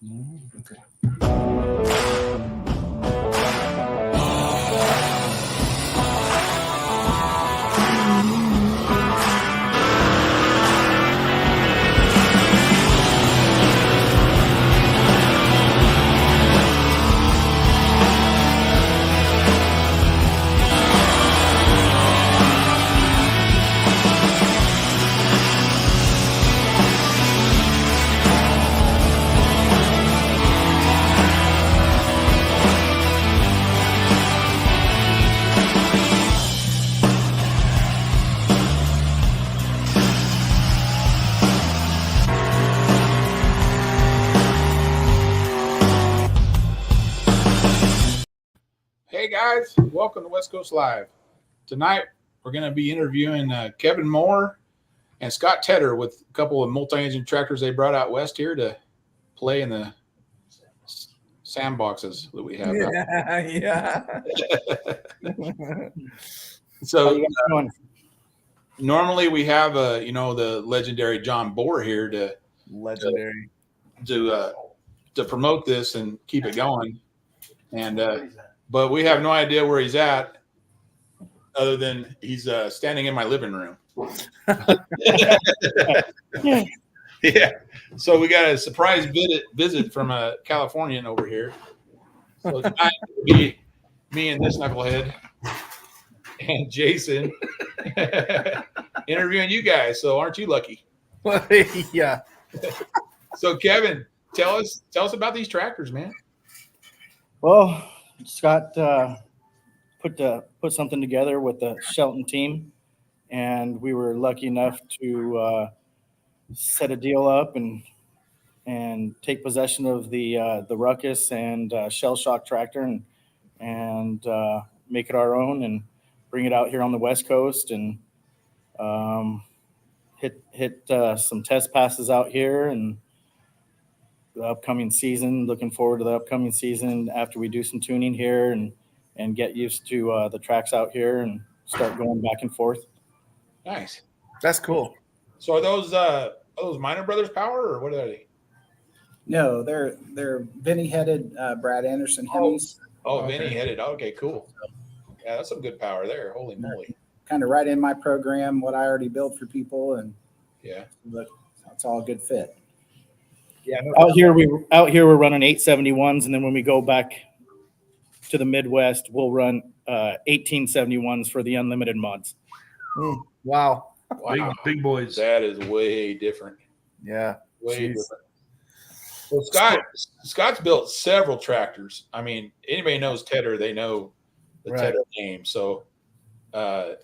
Hey guys, welcome to West Coast Live. Tonight we're going to be interviewing Kevin Moore and Scott Tedder with a couple of multi-engine tractors they brought out west here to play in the sandboxes that we have. Yeah. So normally we have the legendary John Bohr here to promote this and keep it going, and but we have no idea where he's at, other than he's standing in my living room. Yeah. So we got a surprise visit from a Californian over here. So tonight it'll be me and this knucklehead and Jason interviewing you guys. So aren't you lucky? Yeah. So Kevin, tell us about these tractors, man. Well, Scott put something together with the Shelton team, and we were lucky enough to set a deal up and take possession of the Ruckus and Shell Shock tractor and make it our own and bring it out here on the West Coast and hit some test passes out here and the upcoming season. Looking forward to the upcoming season after we do some tuning here and get used to the tracks out here and start going back and forth. Nice. That's cool. So are those Minor Brothers power or what are they? No, they're Vinny headed Brad Anderson Hemis. Oh, Vinny headed. Okay, cool. Yeah, that's some good power there. Holy moly. Kind of right in my program, what I already built for people, and yeah, look, it's all a good fit. Yeah, out here we're running 871s, and then when we go back to the Midwest, we'll run 1871s for the unlimited mods. Wow. Big boys. That is way different. Yeah. Way different. Well, Scott's built several tractors. I mean, anybody knows Tedder, they know the Tedder name. So are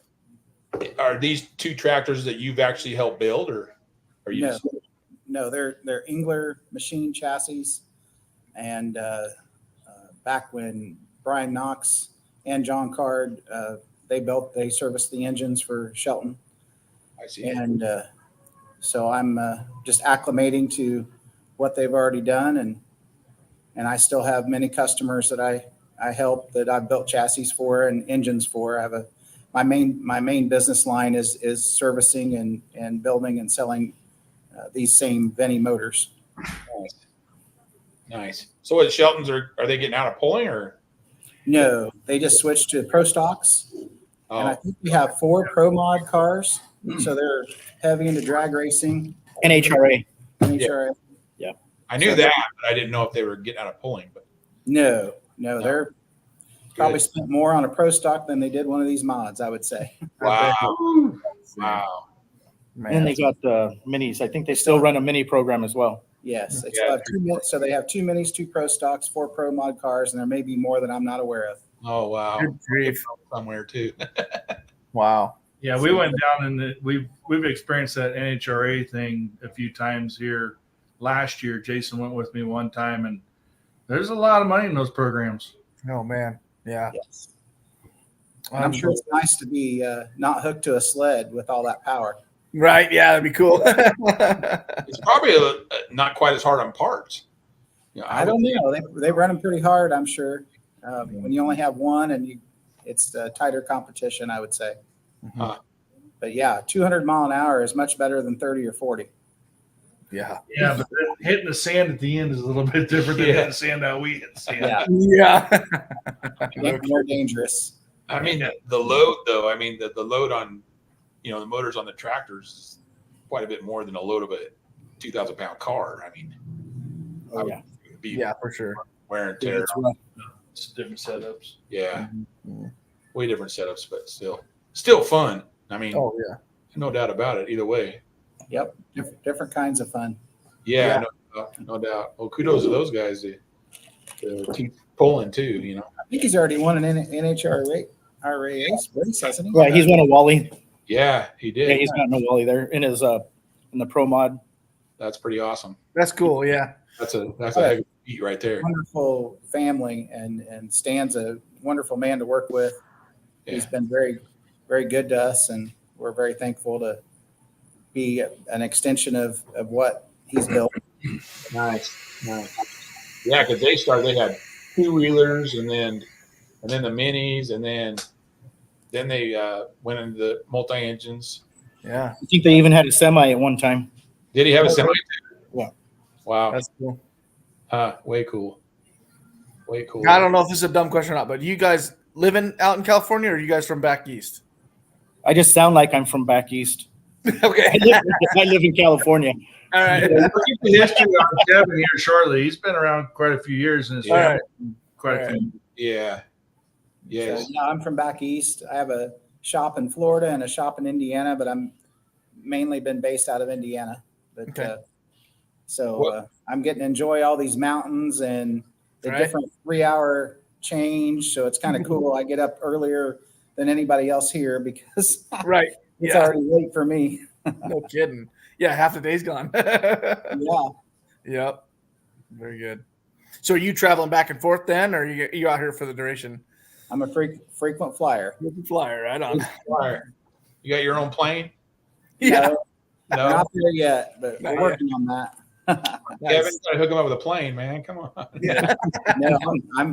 these two tractors that you've actually helped build, or are you No, they're Engler machine chassis, and back when Brian Knox and John Card they serviced the engines for Shelton. I see. And so I'm just acclimating to what they've already done, and I still have many customers that I help that I've built chassis for and engines for. I have my main business line is servicing and building and selling these same Venny motors. Nice. So what Sheltons are they getting out of pulling or? No, they just switched to Pro Stocks. Oh. And I think we have 4 Pro Mod cars. So they're heavy into drag racing. NHRA. Yeah. I knew that, but I didn't know if they were getting out of pulling. But No, they're probably spent more on a Pro Stock than they did one of these mods, I would say. Wow. Wow. Man. And they got the minis. I think they still run a mini program as well. Yes. They still have 2 minutes. So they have 2 minis, 2 Pro Stocks, 4 Pro Mod cars, and there may be more that I'm not aware of. Oh, wow. Good grief. Somewhere too. Wow. Yeah, we went down and we've experienced that NHRA thing a few times here. Last year, Jason went with me one time, and there's a lot of money in those programs. Oh man, yeah. Yes. And I'm sure it's nice to be not hooked to a sled with all that power. Right? Yeah, that'd be cool. It's probably not quite as hard on parts. You know, I don't know. They run them pretty hard, I'm sure. When you only have one, and it's a tighter competition, I would say. Mm-hmm. But yeah, 200 mile an hour is much better than 30 or 40. Yeah. Yeah, but then hitting the sand at the end is a little bit different than Yeah. hitting the sand how we hit the sand. Yeah. Yeah. More dangerous. I mean, the load though. I mean, the load on, the motors on the tractors is quite a bit more than a load of a 2,000-pound car. I mean, Oh, yeah. it'd be Yeah, for sure. wear and Yeah, tear. it's rough. It's different setups. Yeah, Mhm. way different setups, but still fun. I mean, Oh yeah. no doubt about it. Either way. Yep. Different kinds of fun. Yeah, no doubt. Well, kudos to those guys. The team pulling too. I think he's already won an NHRA race, hasn't he? Yeah, he's won a Wally. Yeah, he did. Yeah, he's gotten a Wally there in his in the pro mod. That's pretty awesome. That's cool. Yeah. That's a heck of a beat right there. Wonderful family, and Stan's a wonderful man to work with. He's Yeah. been very, very good to us, and we're very thankful to be an extension of what he's built. Nice. Yeah, because they had 2-wheelers and then the minis, and then they went into the multi-engines. Yeah. I think they even had a semi at one time. Did he have a semi? Yeah. Wow. That's cool. Way cool. Way cool. I don't know if this is a dumb question or not, but you guys living out in California, or are you guys from back east? I just sound like I'm from back east. Okay. I live in California. All right. We'll keep the history on Kevin here shortly. He's been around quite a few years in his All family. right. Quite All a few. Yeah. Yes. So, yeah, I'm from back east. I have a shop in Florida and a shop in Indiana, but I'm mainly been based out of Indiana. But Okay. I'm getting to enjoy all these mountains and the Right. different 3-hour change. So it's kind of cool. I get up earlier than anybody else here because Right. it's Yeah. already late for me. No kidding. Yeah, half the day's gone. Yeah. Yep. Very good. So are you traveling back and forth then, or you out here for the duration? I'm a frequent flyer. Flyer, right on. Flyer. You got your own plane? Yeah. We're No. not there yet, but Not we're working on that. Kevin, got to hook him up with a plane, man. Come on. Yeah. No,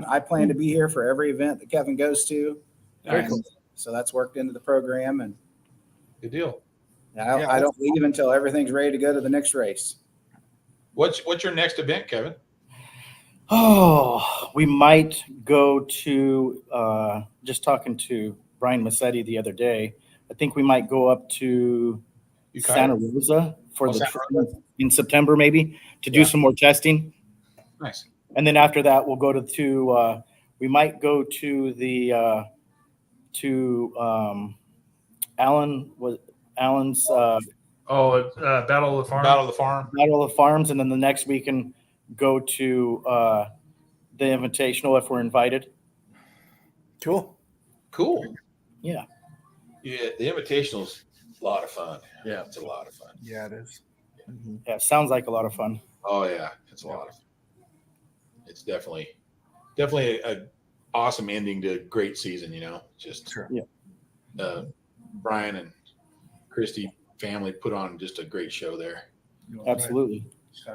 I plan to be here for every event that Kevin goes to. Very Nice. cool. So that's worked into the program, and Good deal. I don't leave until everything's ready to go to the next race. What's your next event, Kevin? Oh, we might go to just talking to Brian Massetti the other day. I think we might go up to Santa Rosa for Santa in September, maybe to do some more testing. Nice. And then after that, we'll go to we might go to the Allen's Battle of the Farm. Battle of the Farm. Battle of the Farms, and then the next we can go to the Invitational if we're invited. Cool. Cool. Yeah. Yeah, the Invitational's a lot of fun. Yeah. It's a lot of fun. Yeah, it is. Mhm. Yeah, sounds like a lot of fun. Oh yeah, it's a lot of fun. It's definitely a awesome ending to a great season. Just Sure. Yeah. Brian and Christy family put on just a great show there. Absolutely.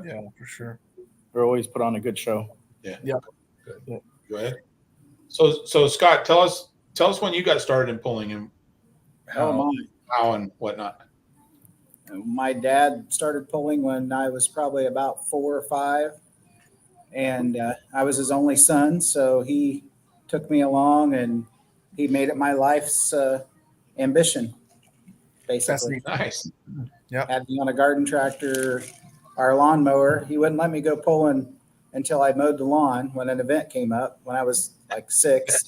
Yeah, for sure. They're always put on a good show. Go ahead. So Scott, tell us when you got started in pulling and how and whatnot. My dad started pulling when I was probably about 4 or 5, and I was his only son, so he took me along, and he made it my life's ambition, basically. Nice. Had me on a garden tractor, our lawnmower. He wouldn't let me go pulling until I mowed the lawn when an event came up when I was like 6.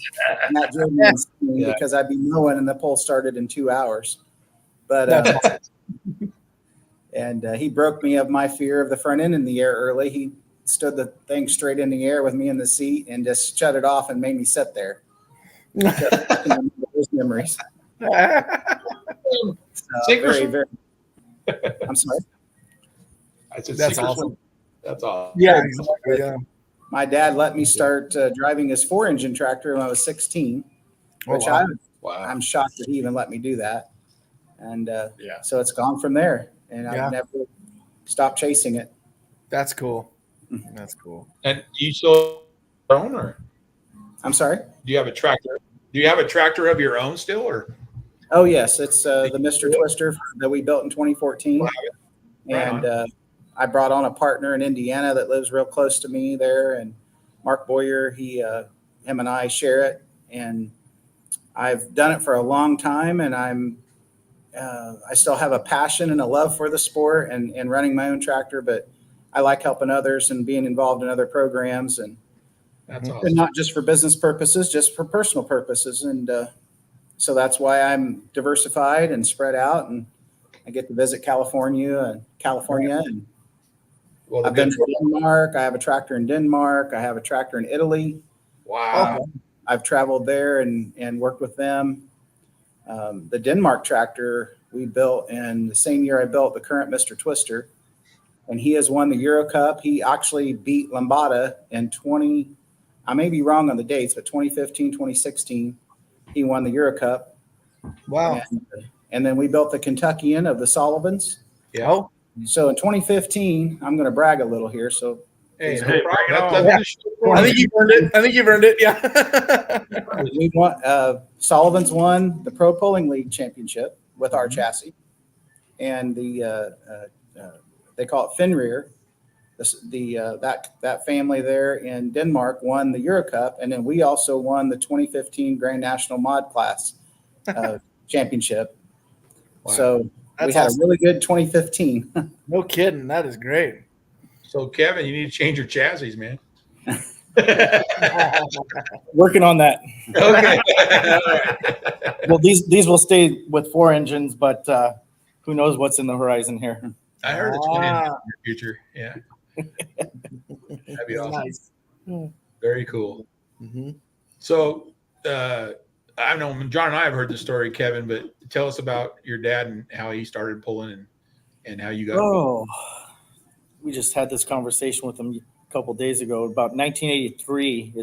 And that drove me insane because I'd be mowing and the pull started in 2 hours. But and he broke me of my fear of the front end in the air early. He stood the thing straight in the air with me in the seat and just shut it off and made me sit there. Those memories. Very, very. I'm sorry. That's awesome. That's awesome. Yeah, exactly. Yeah. My dad let me start driving his 4-engine tractor when I was 16, which wow. I'm shocked that he even let me do that. And Yeah. so it's gone from there, and Yeah. I've never stopped chasing it. That's cool. That's cool. And do you still own, or I'm sorry. do you have a tractor? Do you have a tractor of your own still, or? Oh yes, it's the Mr. Twister that we built in 2014, Right and I brought on a partner in Indiana that lives real close to me there, and Mark Boyer. Him and I share it, and I've done it for a long time, and I still have a passion and a love for the sport and running my own tractor, but I like helping others and being involved in other programs, and That's and awesome. not just for business purposes, just for personal purposes. And so that's why I'm diversified and spread out, and I get to visit California, and Well, the I've been good. to Denmark. I have a tractor in Denmark. I have a tractor in Italy. Wow. I've traveled there and worked with them. The Denmark tractor we built in the same year I built the current Mr. Twister, and he has won the Euro Cup. He actually beat Lambada in I may be wrong on the dates, but 2015, 2016, he won the Euro Cup. Wow. And then we built the Kentuckian of the Sullivans. Yeah. Oh, So in 2015, I'm going to brag a little here. So Hey, no Hey, problem. bring it That's on. what this show's for. I think you've earned it. I think you've earned it. Yeah. we won, Sullivans won the Pro Pulling League championship with our chassis, and they call it Finrear. That family there in Denmark won the Euro Cup, and then we also won the 2015 Grand National Mod Class championship. Wow. So we That's had awesome. a really good 2015. No kidding. That is great. So, Kevin, you need to change your chassis, man. Working on that. Okay. All right. Well, these will stay with 4 engines, but who knows what's in the horizon here. I heard it's going in your future. Yeah. That'd be awesome. Nice. Very cool. Mm-hmm. So, I know John and I have heard the story, Kevin, but tell us about your dad and how he started pulling and how you got. Oh, we just had this conversation with him a couple days ago. About 1983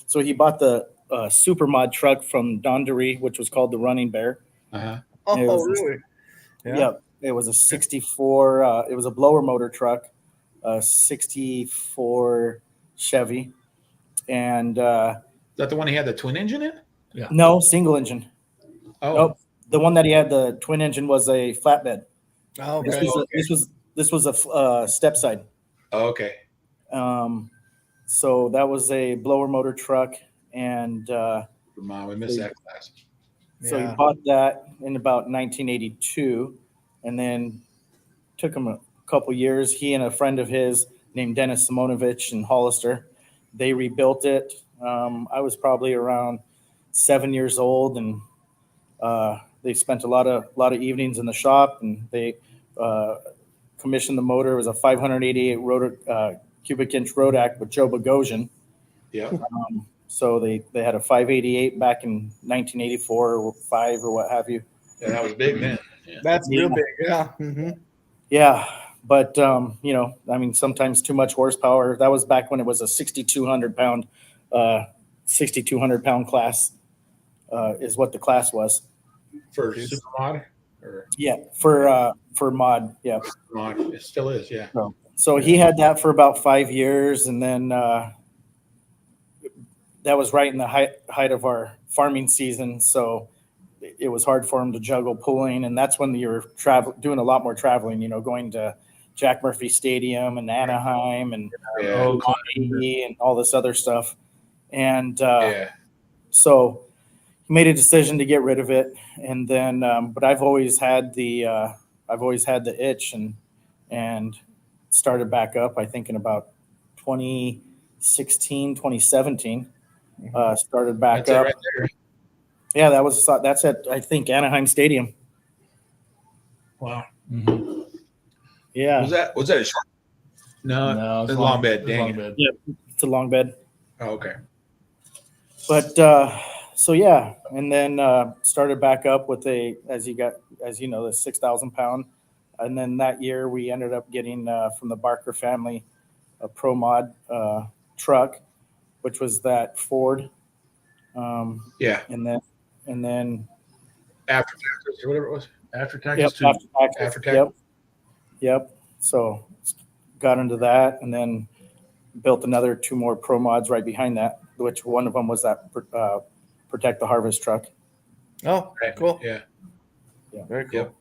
so he bought the super mod truck from Don DeRee, which was called the Running Bear. Uh-huh. Oh, It was- really? Yep. It was a 64. It was a blower motor truck, a 64 Chevy, and Is that the one he had the twin engine in? no single engine. Oh, Nope. The one that he had the twin engine was a flatbed. Oh, This okay. was this was a step side. oh, okay. So that was a blower motor truck, and Mom, we missed that class. so Yeah. he bought that in about 1982, and then took him a couple years. He and a friend of his named Dennis Simonovich in Hollister, they rebuilt it. I was probably around 7 years old, and they spent a lot of evenings in the shop, and they commissioned the motor. It was a 588 cubic inch Rodak with Joe Bogosian. Yeah. So they had a 588 back in 1984 or 5 or what have you. Yeah, that was big then. Yeah. That's real big. Yeah. Mm-hmm. Yeah, but I mean, sometimes too much horsepower. That was back when it was a 6,200 pound class is what the class was. For super mod or Yeah, for mod. Yeah. mod, it still is. Yeah. So he had that for about 5 years, and then that was right in the height of our farming season. So it was hard for him to juggle pulling, and that's when you're doing a lot more traveling. Going to Jack Murphy Stadium and Anaheim and Yeah. and all this other stuff. And Yeah. so he made a decision to get rid of it, and then but I've always had the itch and started back up. I think in about 2016, 2017, started back That's it up. right there. Yeah, that's at I think Anaheim Stadium. Wow. Yeah, Was that a short? No, No, it's a long bed. Dang it. bed. it's a long bed. Oh, okay. But so yeah, and then started back up with as you know, the 6,000 pound, and then that year we ended up getting from the Barker family a Pro Mod truck, which was that Ford, Yeah. and then After taxes or whatever it was. After yep, taxes too. After tax. Yep. So got into that, and then built another 2 more Pro Mods right behind that, which one of them was that Protect the Harvest truck. Oh, Right. cool. Yeah. Very cool. Yep.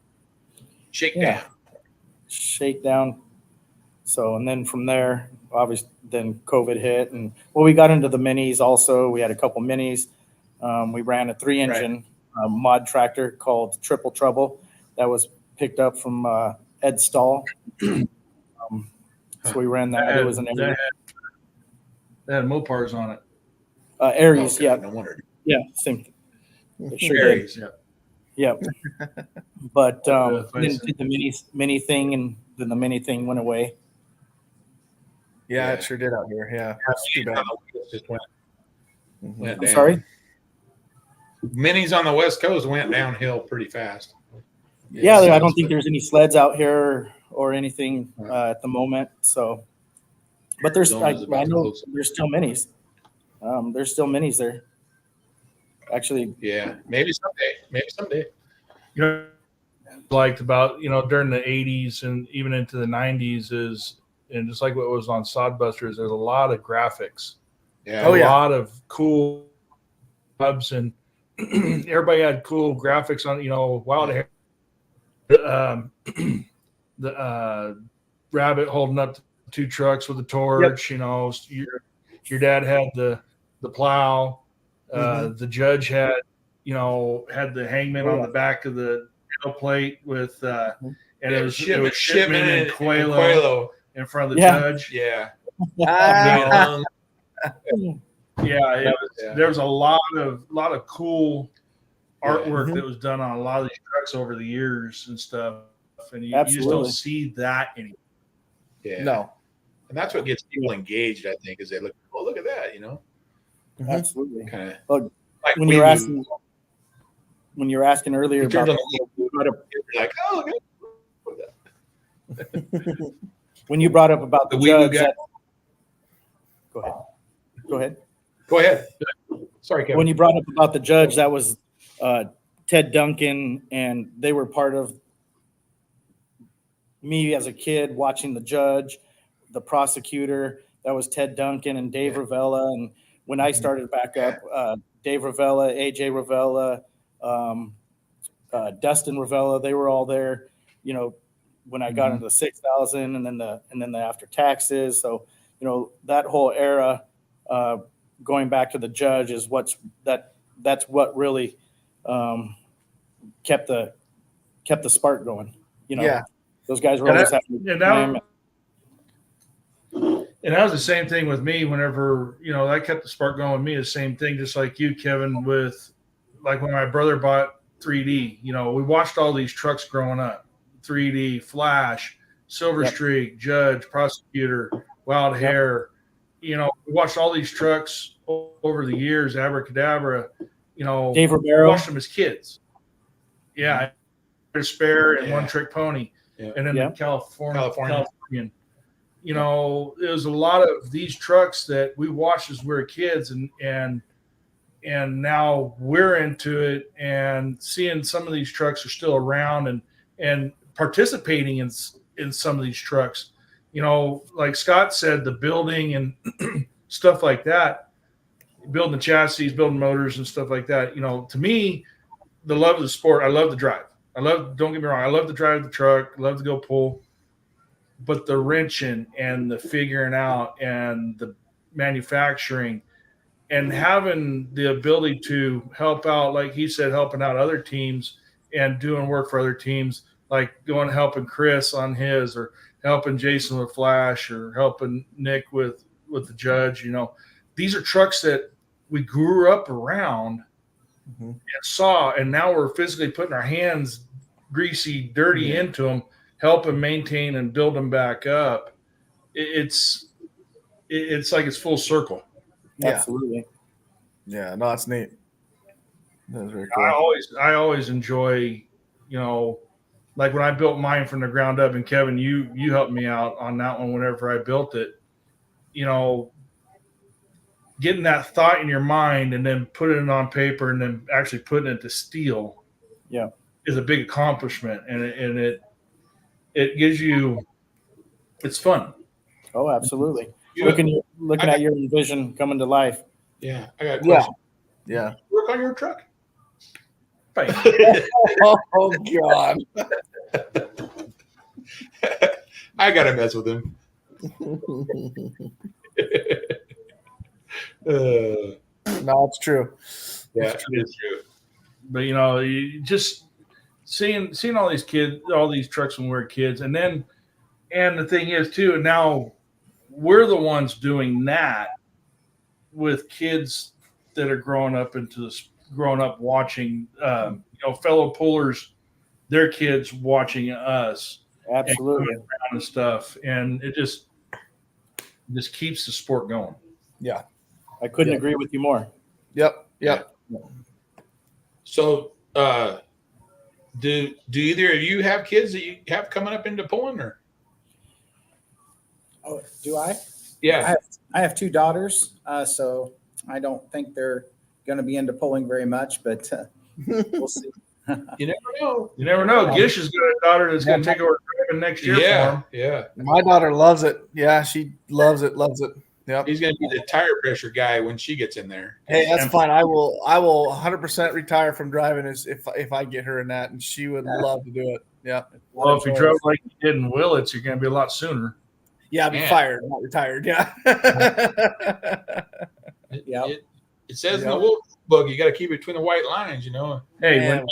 Shakedown. Yeah. Shakedown. So, and then from there, obviously, then COVID hit, and well, we got into the minis also. We had a couple minis. We ran a 3-engine mod tractor called Triple Trouble that was picked up from Ed Stahl. So we ran that. It was an that had Mopars on it. Aries, Okay, yeah, no wonder. yeah, same. It sure did. Aries, yeah. Yep. But Yeah, then did the mini thing, and then the mini thing went away. Yeah, Yeah. it sure did out here. Yeah, it's too bad. Just went Mhm. I'm down. sorry. Minis on the West Coast went downhill pretty fast. Yeah, I don't think there's any sleds out here or anything at the moment. So, but there's Zona's I about to know close. there's still minis. There's still minis there. Actually, Yeah, maybe someday. Maybe someday. You know, liked about during the 80s and even into the 90s is, and just like what was on Sodbusters, there's a lot of graphics. Yeah. Oh, A yeah. lot of cool hubs, and everybody had cool graphics on, Wild Hair, the rabbit holding up 2 trucks with a torch. Your dad had the plow. The judge had the hangman on the back of the tail plate with and it was Shipman and Coelho in front of the judge. Yeah. Ah. Yeah, Yeah. there was a lot of cool artwork that was done on a lot of these trucks over the years and stuff, and you just don't see that anymore. Yeah. No. And that's what gets people engaged, I think, is they look, oh, look at that, absolutely. kind of Well, like when you were asking earlier about like, oh, look at when you brought up about the The Weeblue judge. guy. Go ahead. Go ahead. Sorry, Kevin. When you brought up about the judge, that was Ted Duncan, and they were part of me as a kid watching the judge, the prosecutor. That was Ted Duncan and Dave Ravella. And when I started back up, Dave Ravella, AJ Ravella, Dustin Ravella, they were all there. When I got into the 6,000, and then the after taxes. So that whole era. Going back to the judge is that's what really kept the spark going. Those guys were always having a time. And that was the same thing with me. Whenever that kept the spark going with me. The same thing, just like you, Kevin. With like when my brother bought 3D. We watched all these trucks growing up: 3D, Flash, Silver Streak, Judge, Prosecutor, Wild Hair. We watched all these trucks over the years, Abracadabra, Dave Romero. Watched them as kids. Yeah. Spare and One Trick Pony. Yeah. And then the Californian. It was a lot of these trucks that we watched as we were kids, and now we're into it and seeing some of these trucks are still around and participating in some of these trucks. Like Scott said, the building and stuff like that, building the chassis, building motors and stuff like that. To me, the love of the sport, I love the drive. Don't get me wrong, I love to drive the truck, love to go pull, but the wrenching and the figuring out and the manufacturing and having the ability to help out, like he said, helping out other teams and doing work for other teams, like going helping Chris on his, or helping Jason with Flash, or helping Nick with the judge. These are trucks that we grew up around and saw, and now we're physically putting our hands greasy, dirty into them, helping maintain and build them back up. It's like it's full circle. Absolutely. Yeah, no, that's neat. That's very cool. I always enjoy, like when I built mine from the ground up, and Kevin, you helped me out on that one whenever I built it. Getting that thought in your mind and then putting it on paper and then actually putting it to steel, is a big accomplishment, and it gives you, it's fun. Oh, absolutely. Looking at your vision coming to life. Yeah, I got a question. Yeah. Work on your truck? Oh God. I gotta mess with him. No, it's true. Yeah, it's true. But you just seeing all these kids, all these trucks when we were kids, and the thing is too, now we're the ones doing that with kids that are growing up watching, fellow pullers, their kids watching us, Absolutely. and stuff, and it just keeps the sport going. Yeah, I couldn't agree with you more. Yep. So, do either of you have kids that you have coming up into pulling, or? Oh, do I? Yeah. I have 2 daughters, so I don't think they're going to be into pulling very much, but we'll see. You never know. You never know. Gish has got a daughter that's going to take over driving next year for him. Yeah. My daughter loves it. Yeah, she loves it. Yep. He's going to be the tire pressure guy when she gets in there. Hey, that's fine. I will 100% retire from driving if I get her in that, and she would love to do it. Yeah. Well, if you drove like you did in Willits, you're going to be a lot sooner. Yeah, I'll be fired, not retired. Yeah. It says in the wolf book, you got to keep it between the white lines, Hey,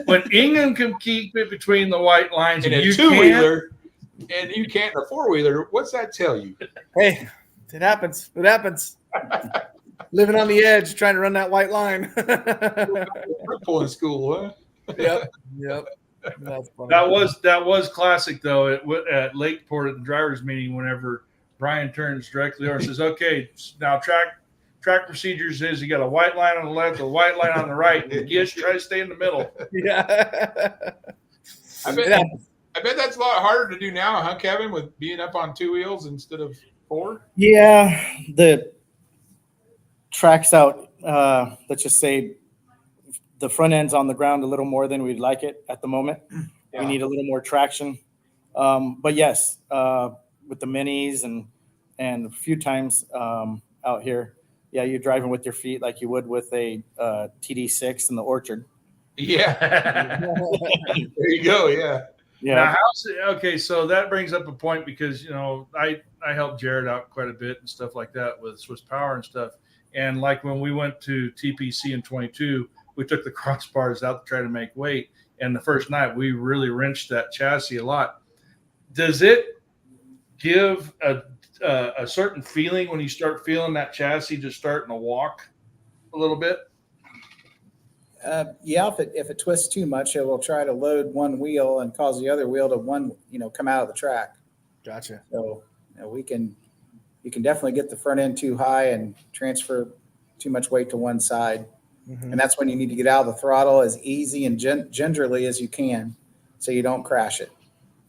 when England can keep it between the white lines and and a you two-wheeler, and you can't in a four-wheeler, what's that tell you? Hey, it happens. Living on the edge, trying to run that white line. Pulling school, huh? Yep. That's funny. That was classic though at Lakeport at the drivers meeting. Whenever Brian turns directly over and says, "Okay, now track procedures is you got a white line on the left, a white line on the right, and Gish try to stay in the middle." Yeah. I bet that's a lot harder to do now, huh, Kevin? With being up on 2 wheels instead of 4. Yeah, the tracks out. Let's just say the front end's on the ground a little more than we'd like it at the moment. Yeah. We need a little more traction. But yes, with the minis and a few times out here, yeah, you're driving with your feet like you would with a TD6 in the orchard. Yeah. There you go. Yeah. Now, okay, so that brings up a point because I helped Jared out quite a bit and stuff like that with Swiss Power and stuff. And like when we went to TPC in 22, we took the crossbars out to try to make weight. And the first night we really wrenched that chassis a lot. Does it give a certain feeling when you start feeling that chassis just starting to walk a little bit? Yeah, if it twists too much, it will try to load one wheel and cause the other wheel to come out of the track. Gotcha. So you can definitely get the front end too high and transfer too much weight to one side. Mm-hmm. And that's when you need to get out of the throttle as easy and gingerly as you can so you don't crash it.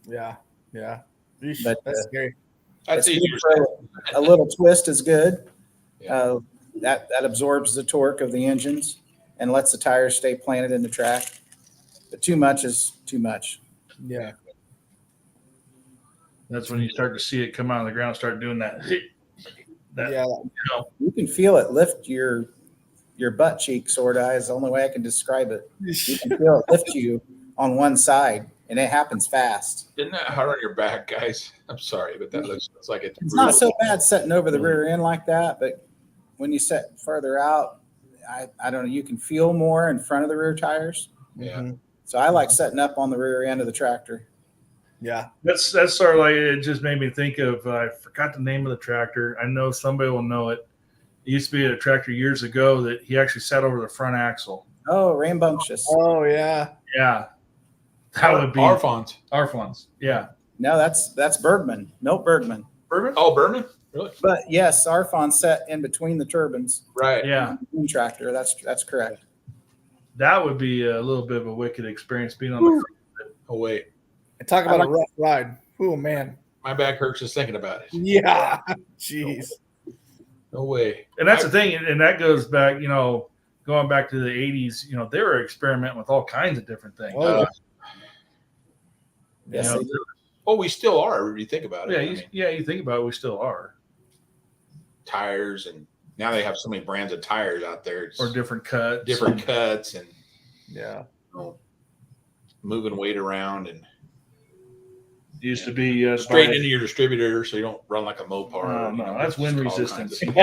Yeah. But that's scary. That's a little twist is good. Yeah. That absorbs the torque of the engines and lets the tires stay planted in the track. But too much is too much. Yeah. That's when you start to see it come out of the ground, start doing that. You can feel it lift your butt cheek, sort of, is the only way I can describe it. You can feel it lift you on one side, and it happens fast. Isn't that hard on your back, guys? I'm sorry, but that looks like it's not so bad setting over the rear end like that, but when you set further out, I don't know, you can feel more in front of the rear tires. Yeah. Mm-hmm. So I like setting up on the rear end of the tractor. Yeah. That's sort of like, it just made me think of, I forgot the name of the tractor. I know somebody will know it. It used to be a tractor years ago that he actually sat over the front axle. Oh, rambunctious. Oh, yeah. Yeah. That would be Arfons. Yeah. No, that's Bergman. Milt Bergman. Bergman? Oh, Bergman? Really? But yes, Arfon set in between the turbines. Right. Yeah. Tractor. That's correct. That would be a little bit of a wicked experience being on the front. Oh, wait. And talk about a rough ride. Oh, man. My back hurts just thinking about it. Yeah. Jeez. No way. And that's the thing. And that goes back, going back to the 80s, they were experimenting with all kinds of different things. Yes, they do. Oh, we still are, when you think about it. You think about it, we still are. Tires, and now they have so many brands of tires out there. Or different cuts. And moving weight around. And Used to be straight into your distributor, so you don't run like a Mopar. Oh, you no, know, that's wind just all resistance. kinds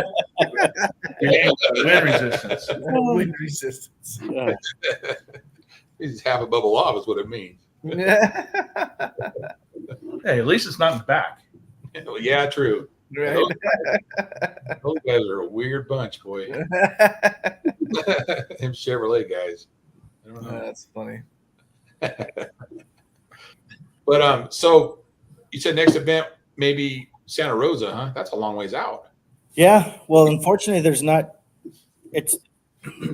Wind resistance. Wind resistance. Yeah. It's half a bubble off is what it means. Hey, at least it's not in the back. Well, yeah, true. Right. Those guys are a weird bunch, boy. Them Chevrolet guys. I don't know. That's funny. But so you said next event maybe Santa Rosa, huh? That's a long ways out. Yeah. Well, unfortunately, there's not. It's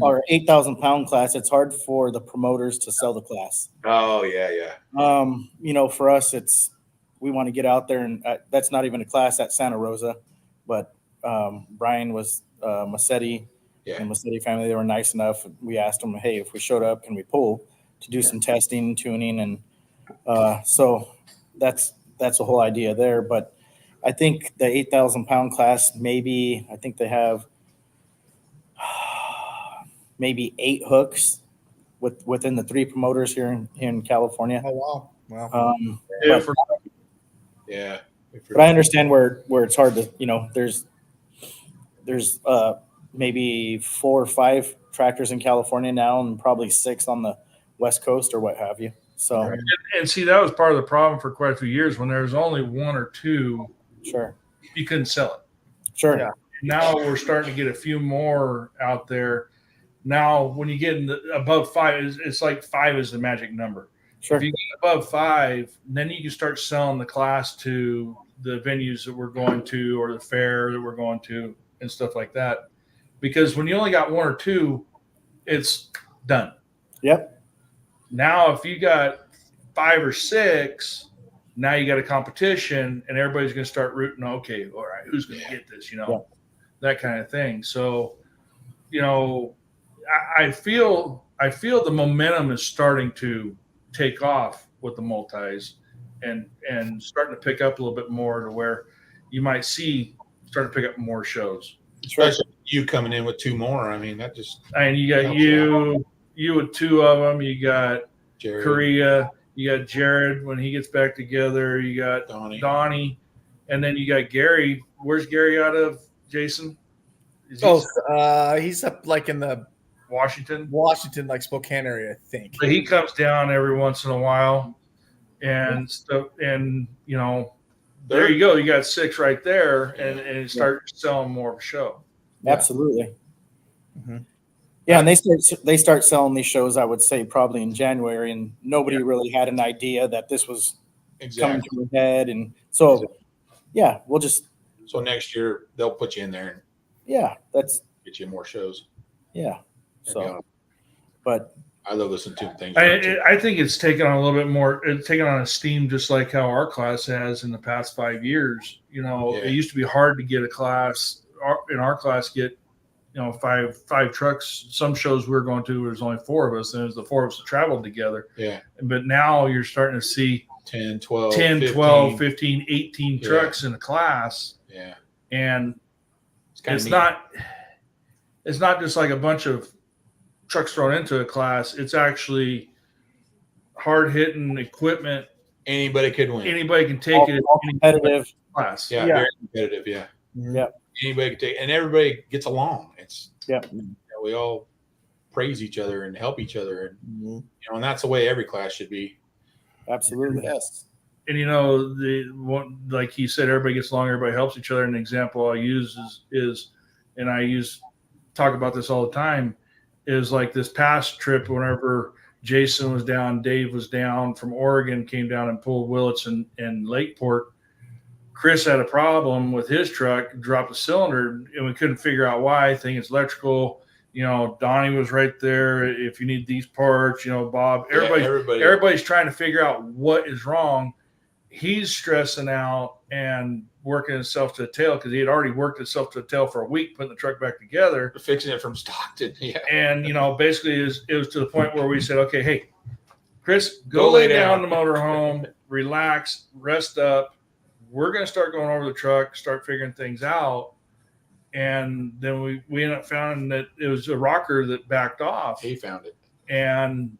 our 8,000-pound class. It's hard for the promoters to sell the class. Oh yeah. For us, we want to get out there, and that's not even a class at Santa Rosa, but Brian was Massetti and Massetti family. They were nice enough. We asked them, hey, if we showed up, can we pull to do some testing, tuning, and so that's the whole idea there. But I think the 8,000-pound class, I think they have maybe 8 hooks within the 3 promoters here in California. Oh wow. Yeah. But I understand where it's hard to, there's maybe 4 or 5 tractors in California now, and probably 6 on the West Coast or what have you. So, and see, that was part of the problem for quite a few years when there was only 1 or 2. Sure. You couldn't sell it. Sure. Yeah. Now we're starting to get a few more out there. Now, when you get above 5, it's like 5 is the magic number. Sure. If you get above 5, then you can start selling the class to the venues that we're going to or the fair that we're going to and stuff like that. Because when you only got 1 or 2, it's done. Yep. Now, if you got 5 or 6, now you got a competition, and everybody's going to start rooting. Okay, all right, who's going to get this? That kind of thing. So, I feel the momentum is starting to take off with the multis, and starting to pick up a little bit more to where you might see starting to pick up more shows. Especially you coming in with 2 more. I mean, that just. And you got you with 2 of them. You got Jared. Korea. You got Jared when he gets back together. You got Donnie, and then you got Gary. Where's Gary out of, Jason? He's up like in the Washington, like Spokane area, I think. But he comes down every once in a while, and stuff. And there you go. You got 6 right there, and you start selling more of a show. Absolutely. Mm-hmm. Yeah, and they start selling these shows, I would say, probably in January, and nobody really had an idea that this was coming to a head. And so, we'll just. So next year they'll put you in there. And that's get you more shows. Yeah. So, but I love listening to things. I think it's taken on a little bit more. It's taken on a steam, just like how our class has in the past 5 years. It used to be hard to get a class in our class. Get 5 trucks. Some shows we were going to, there's only 4 of us, and it was the 4 of us that traveled together. Yeah. But now you're starting to see 10, 12, 15, 18 trucks in a class. Yeah. And it's not just like a bunch of trucks thrown into a class. It's actually hard hitting equipment. Anybody could win. Anybody can take it. Competitive class. Yeah, very competitive. Yeah. Yeah. Anybody can take, and everybody gets along. It's we all praise each other and help each other, and and that's the way every class should be. Absolutely. Yes. And the one, like he said, everybody gets along, everybody helps each other. An example I use is and I talk about this all the time, is like this past trip, whenever Jason was down, Dave was down from Oregon, came down and pulled Willits and Lakeport. Chris had a problem with his truck, dropped a cylinder, and we couldn't figure out why. I think it's electrical. Donnie was right there. If you need these parts, Bob, everybody's trying to figure out what is wrong. He's stressing out and working himself to the tail because he had already worked himself to the tail for a week, putting the truck back together. Fixing it from Stockton. Yeah. And, basically it was to the point where we said, okay, hey, Chris, go lay down in the motorhome, relax, rest up. We're going to start going over the truck, start figuring things out. And then we ended up finding that it was a rocker that backed off. He found it. And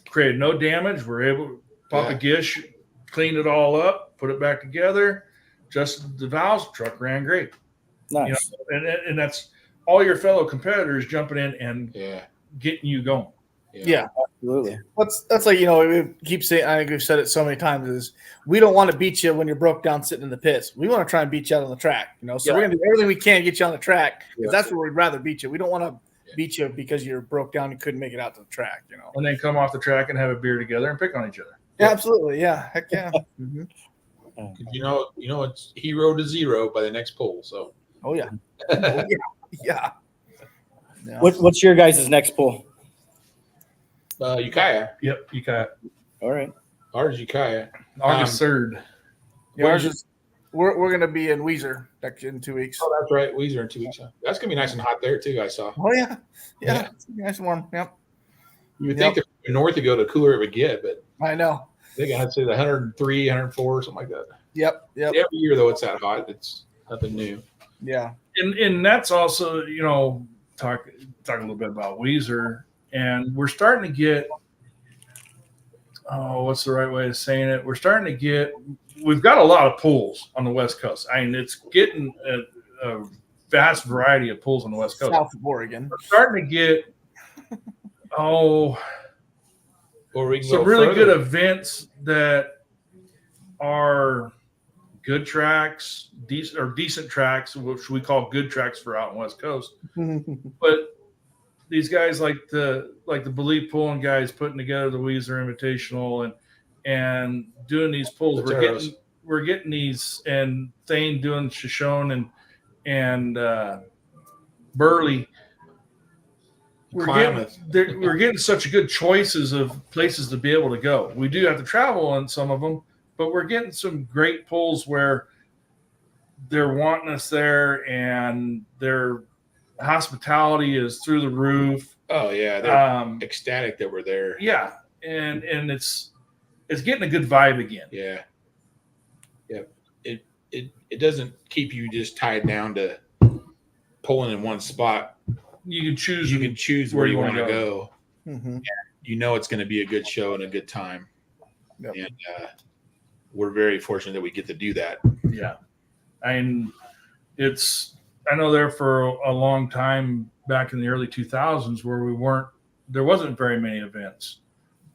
created no damage. We're able to pop a gish, cleaned it all up, put it back together, adjusted the valves. Truck ran great. Nice. And that's all your fellow competitors jumping in and getting you going. Yeah. Absolutely. That's like, we keep saying, I think we've said it so many times, is we don't want to beat you when you're broke down sitting in the pits. We want to try and beat you out on the track, so we're going to do everything we can to get you on the track, because that's where we'd rather beat you. We don't want to beat you because you're broke down and couldn't make it out to the track, And then come off the track and have a beer together and pick on each other. Yeah, absolutely. Yeah. Heck yeah. Mm-hmm. It's hero to zero by the next pull. So. Oh yeah. Yeah. What's your guys' next pull? Ukiah. Yep, Ukiah. All right. Ours Ukiah. August 3rd. Yeah, ours is, we're going to be in Weezer in 2 weeks. Oh, that's right. Weezer in 2 weeks. Huh? That's going to be nice and hot there, too, I saw. Oh, yeah. Yeah. It's gonna be nice and warm. Yep. You would think the north to go, the cooler it would get, but I know. they got to say the 103, 104, something like that. Yep. Every year, though, it's that hot. It's nothing new. Yeah. And that's also, talk a little bit about Weezer. And we're starting to get, what's the right way of saying it? We've got a lot of pools on the West Coast. I mean, it's getting a vast variety of pools on the West Coast. South of Oregon. We're starting to get, or we can some really good events that are good tracks, decent tracks, which we call good tracks for out in West Coast. But these guys like the Believe pulling guys putting together the Weezer Invitational and doing these pulls. We're getting these, and Thane doing Shoshone and Burley. We're getting such good choices of places to be able to go. We do have to travel on some of them, but we're getting some great pulls where they're wanting us there, and their hospitality is through the roof. Oh yeah, they're ecstatic that we're there. Yeah, and it's getting a good vibe again. Yeah. It doesn't keep you just tied down to pulling in one spot. You can choose. You can choose where you want to go. Mm-hmm. It's going to be a good show and a good time. Yep. And we're very fortunate that we get to do that. Yeah, I know there for a long time back in the early 2000s where there wasn't very many events,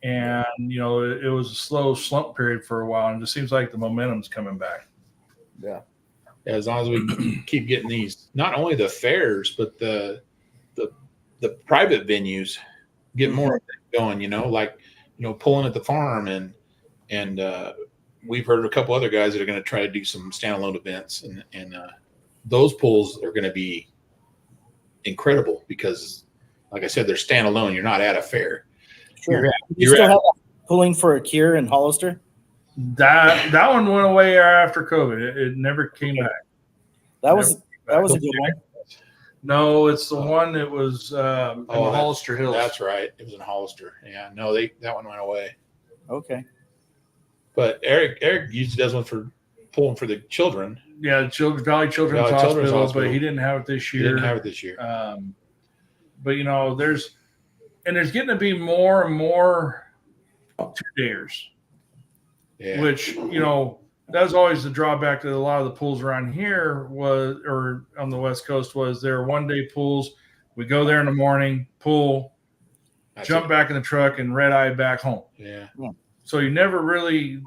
and it was a slow slump period for a while, and it just seems like the momentum's coming back. Yeah. As long as we keep getting these, not only the fairs, but the private venues get more going, pulling at the farm, and we've heard a couple other guys that are going to try to do some standalone events, and those pulls are going to be incredible because, like I said, they're standalone. You're not at a fair. Sure. You still have pulling for a cure in Hollister? That one went away after COVID. It never came back. That was a good one. No, it's the one that was in the Hollister Hills. That's right. It was in Hollister. Yeah, no, that one went away. Okay. But Eric usually does one for pulling for the children. Yeah, Valley Children's Hospital, but he didn't have it this year. He didn't have it this year. But there's getting to be more and more 2-dayers. Yeah. Which, that was always the drawback to a lot of the pools around here or on the West Coast was there are 1-day pools. We go there in the morning, pool, jump back in the truck, and red eye back home. Yeah. So you never really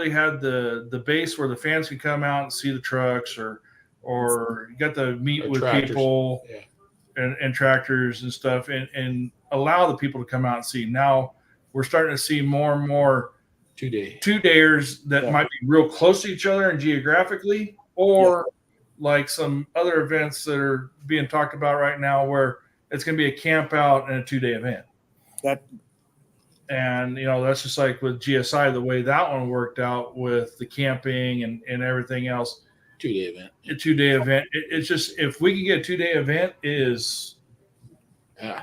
had the base where the fans could come out and see the trucks or you got to meet with tractors. people and tractors and stuff and allow the people to come out and see. Now we're starting to see more and more 2-dayers that might be real close to each other and geographically, or like some other events that are being talked about right now where it's going to be a camp out and a 2-day event. And that's just like with GSI, the way that one worked out with the camping and everything else. 2-day event. A 2-day event. It's just, if we can get a 2-day event, is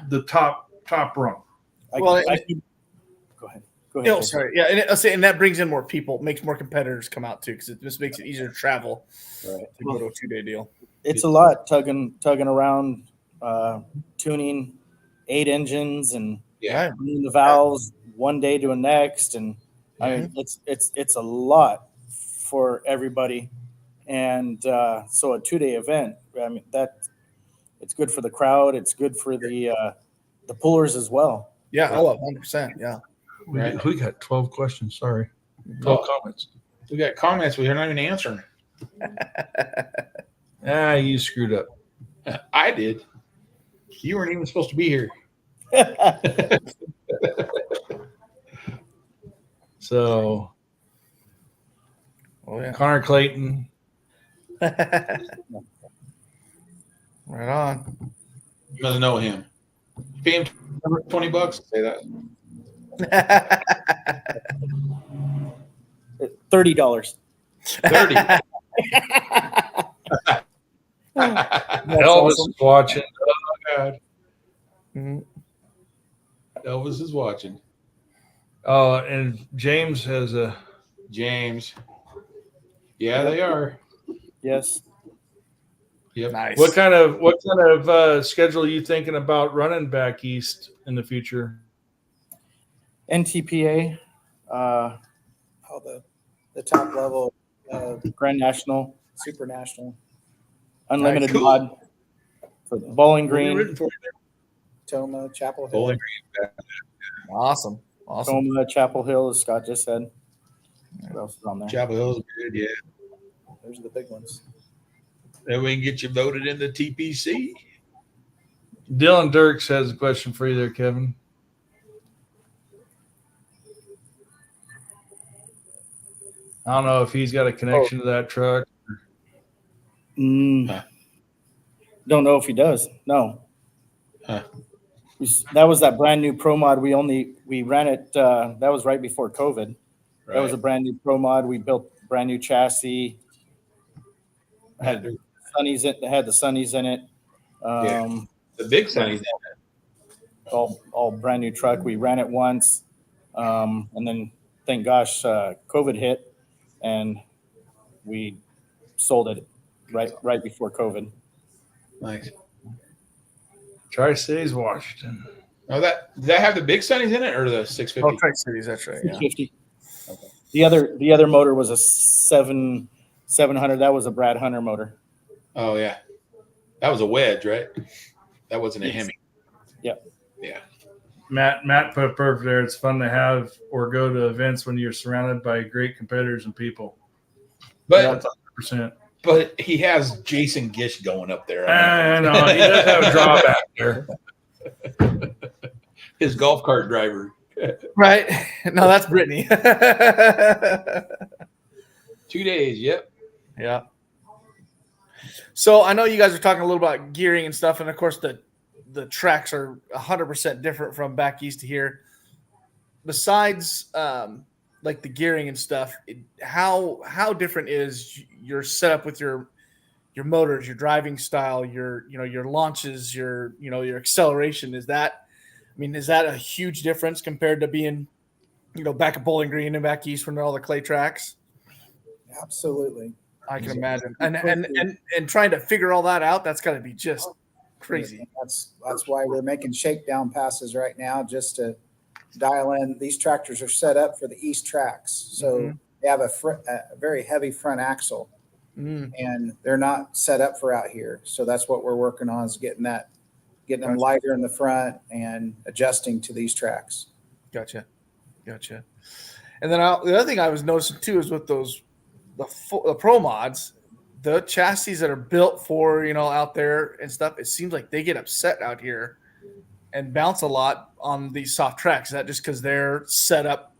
the top rung. Go ahead. Oh, sorry. Yeah, and that brings in more people, makes more competitors come out too, because it just makes it easier to travel. Right. To go to a 2-day deal. It's a lot tugging around, tuning 8 engines and bringing the valves one day to the next, and I mean, it's a lot for everybody, and so a 2-day event. I mean, it's good for the crowd. It's good for the pullers as well. Yeah. Oh, 100%. Yeah. Right. We got 12 questions. Sorry. 12 comments. We got comments we're not even answering. You screwed up. I did. You weren't even supposed to be here. So, Oh yeah. Connor Clayton. Right on. Doesn't know him. Pay him $20. Say that. $30. 30. Elvis is watching. Oh, God. Mhm. Elvis is watching. Oh, and James has a James. Yeah, they are. Yes. Yep. Nice. What kind of schedule are you thinking about running back east in the future? NTPA, Oh, the top level, Grand National, Super National, Unlimited Cool. Mod, for Bowling What are you Green, rooting for there? Toma, Chapel Hill. Bowling Green. Awesome. Toma, Chapel Hill, as Scott just said. What else is on there? Chapel Hill's good, yeah. Those are the big ones. Then we can get you voted in the TPC. Dylan Dirks has a question for you there, Kevin. I don't know if he's got a connection to that truck. Don't know if he does. No. Huh. That was that brand new Pro Mod. We ran it. That was right before COVID. Right. That was a brand new Pro Mod. We built brand new chassis. Had the sunnies in it. The big Sunny's All brand new truck. We ran it once, and then thank gosh, COVID hit, and we sold it right before COVID. nice. Tri-Cities, Washington. Oh, did that have the big Sunnies in it or the 650? Oh, Tri-Cities, that's right. Yeah. 650. Okay. The other motor was a 700. That was a Brad Hunter motor. Oh yeah, that was a wedge, right? That wasn't a Hemi. Yep. Yeah. Matt put perfect there. It's fun to have or go to events when you're surrounded by great competitors and people. But That's 100%. but he has Jason Gish going up there. I know he does have a drawback there. His golf cart driver. Right. No, that's Brittany. 2 days. Yep. Yeah. So I know you guys are talking a little about gearing and stuff, and of course the tracks are 100% different from back east to here. Besides, like the gearing and stuff, how different is your setup with your motors, your driving style, your launches, your acceleration? Is that a huge difference compared to being, back at Bowling Green and back east when they're all the clay tracks? Absolutely. I can imagine, and trying to figure all that out, that's got to be just crazy. That's why we're making shakedown passes right now, just to dial in. These tractors are set up for the east tracks, so they have a very heavy front axle, and they're not set up for out here. So that's what we're working on, is getting them lighter in the front and adjusting to these tracks. Gotcha. And then the other thing I was noticing too is with the Pro Mods, the chassis that are built for out there and stuff, it seems like they get upset out here and bounce a lot on these soft tracks. Is that just because they're set up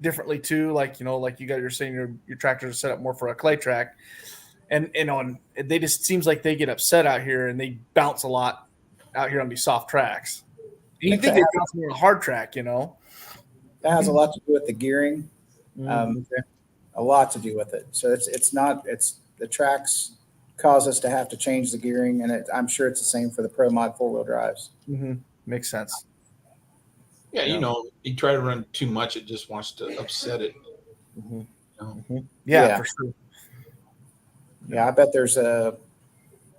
differently too? Like you're saying your tractors are set up more for a clay track, and they just seems like they get upset out here and they bounce a lot out here on these soft tracks. You think they bounce more on a hard track, That has a lot to do with the gearing. A lot to do with it. So it's the tracks cause us to have to change the gearing, and I'm sure it's the same for the Pro Mod 4-wheel drives. Makes sense. Yeah, you try to run too much, it just wants to upset it. Yeah, for sure. Yeah, I bet there's a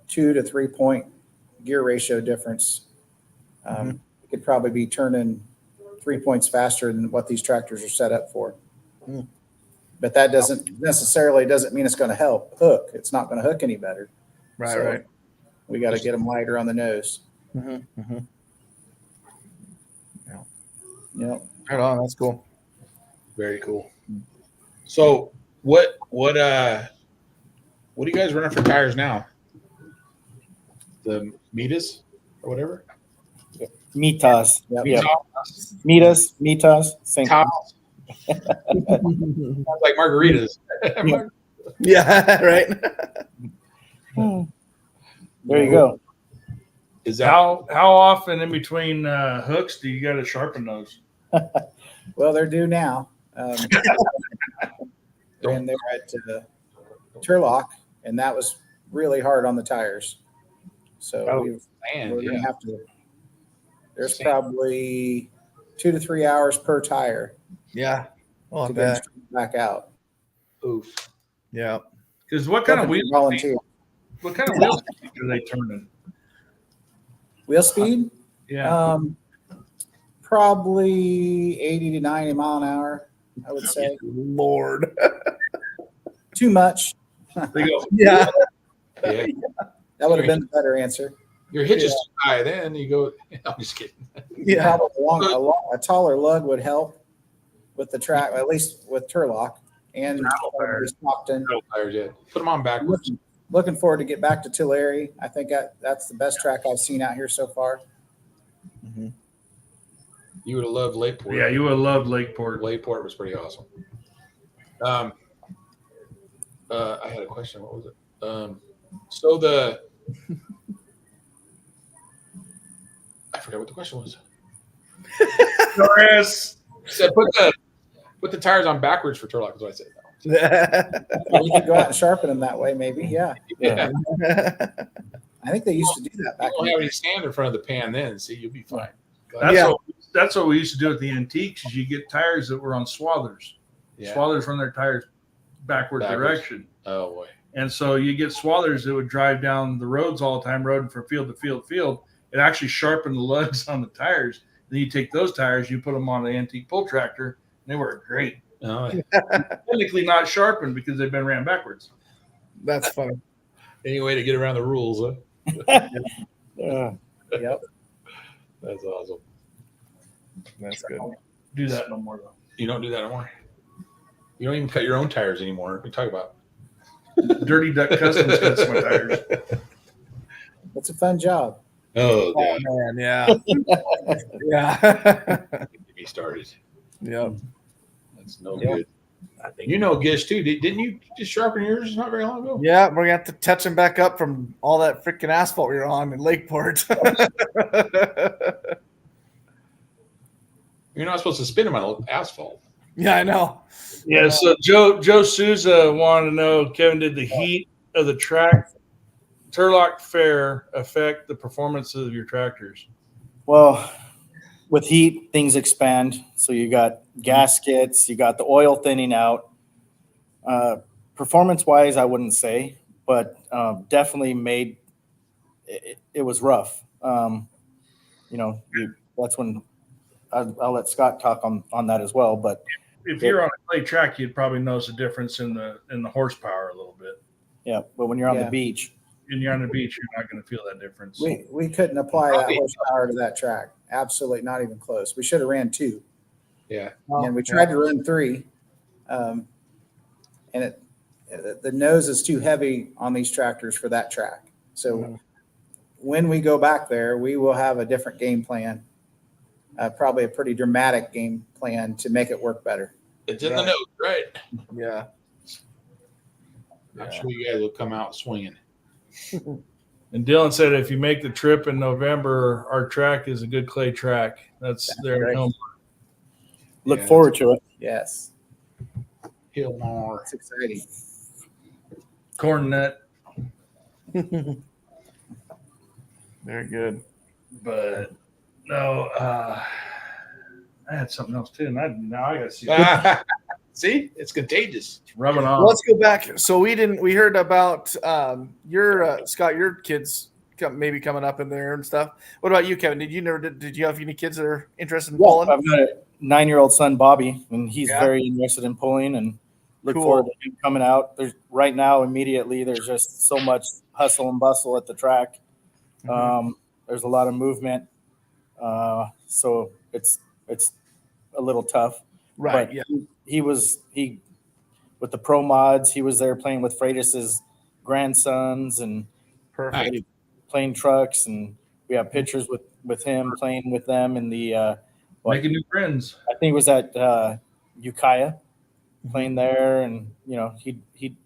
2 to 3 point gear ratio difference. It could probably be turning 3 points faster than what these tractors are set up for. Mm. But that doesn't mean it's going to help hook. It's not going to hook any better. Right, So right. we got to get them lighter on the nose. Mm-hmm, mm-hmm. Yep. Right on. That's cool. Very cool. So what are you guys running for tires now? The Mitas or whatever? Mitas. Yep. Mitas? Mitas. Same. Sounds like margaritas. Yeah, right. There you go. Is that how often in between hooks do you got to sharpen those? Well, they're due now. Ran there at Turlock, and that was really hard on the tires. So we're going to have to. There's probably 2 to 3 hours per tire. Yeah. Oh, to get back out. Oof. Yeah. Because what kind of wheels? Volunteer. What kind of wheels are they turning? Wheel speed? Yeah. Probably 80 to 90 mile an hour, I would say. Lord. Too much. They go. Yeah. Yeah. That would have been the better answer. Your hitch is too high. Then you go. I'm just kidding. Yeah. Probably a taller lug would help with the track, at least with Turlock and Stockton. Tires, yeah. Put them on backwards. Looking forward to get back to Tulare. I think that's the best track I've seen out here so far. Mm-hmm. You would have loved Lakeport. Yeah, you would have loved Lakeport. Lakeport was pretty awesome. I had a question. What was it? I forgot what the question was. Doris said put the tires on backwards for Turlock. Is what I said. We could go out and sharpen them that way, maybe. Yeah. Yeah. I think they used to do that back. You don't have any sand in front of the pan then, see, you'll be fine. That's what we used to do at the antiques. Is you get tires that were on swathers. Yeah. Swathers run their tires backwards direction. Oh boy. And so you get swathers that would drive down the roads all the time, roading from field to field. It actually sharpened the lugs on the tires. Then you take those tires, you put them on the antique pull tractor, and they work great. Oh, yeah. Technically not sharpened because they've been ran backwards. That's funny. Any way to get around the rules, huh? Yep. That's awesome. That's good. Do that no more though. You don't do that anymore. You don't even cut your own tires anymore. We talk about Dirty Duck Customs cuts my tires. It's a fun job. Oh, yeah. Man, yeah. Yeah. Get me started. Yep. That's no good. I think you know Gish too. Didn't you just sharpen yours not very long ago? Yeah, we're gonna have to touch him back up from all that freaking asphalt we were on in Lakeport. You're not supposed to spin them on asphalt. Yeah, I know. Yeah, so Joe Souza wanted to know, Kevin, did the heat of the track Turlock Fair affect the performance of your tractors? Well, with heat, things expand. So you got gaskets, you got the oil thinning out. Performance-wise, I wouldn't say, but definitely made it was rough. That's when I'll let Scott talk on that as well. But if you're on a clay track, you'd probably notice a difference in the horsepower a little bit. Yeah, but when you're on the beach, and you're on the beach, you're not going to feel that difference. We couldn't apply that horsepower to that track. Absolutely not even close. We should have ran 2. Yeah. And we tried to run 3. And the nose is too heavy on these tractors for that track. So when we go back there, we will have a different game plan. Probably a pretty dramatic game plan to make it work better. It's in the nose, right? Yeah. I'm sure you guys will come out swinging. And Dylan said if you make the trip in November, our track is a good clay track. That's there. Right. Look forward to it. Yes. Hillmore. It's exciting. Corn nut. Very good. But no, I had something else too. And now I got to see. See, it's contagious. It's rubbing off. Let's go back. So we heard about your Scott, your kids maybe coming up in there and stuff. What about you, Kevin? Did you have any kids that are interested in Yeah, pulling? I've got a 9-year-old son, Bobby, and he's Yeah. very interested in pulling and look Cool. forward to him coming out. There's right now, immediately, there's just so much hustle and bustle at the track. There's a lot of movement. So it's a little tough. Right. But Yeah. he with the pro mods, he was there playing with Freitas's grandsons and Perfect. playing trucks, and we have pictures with him playing with them in the Making new friends. I think it was at Ukiah playing there, and he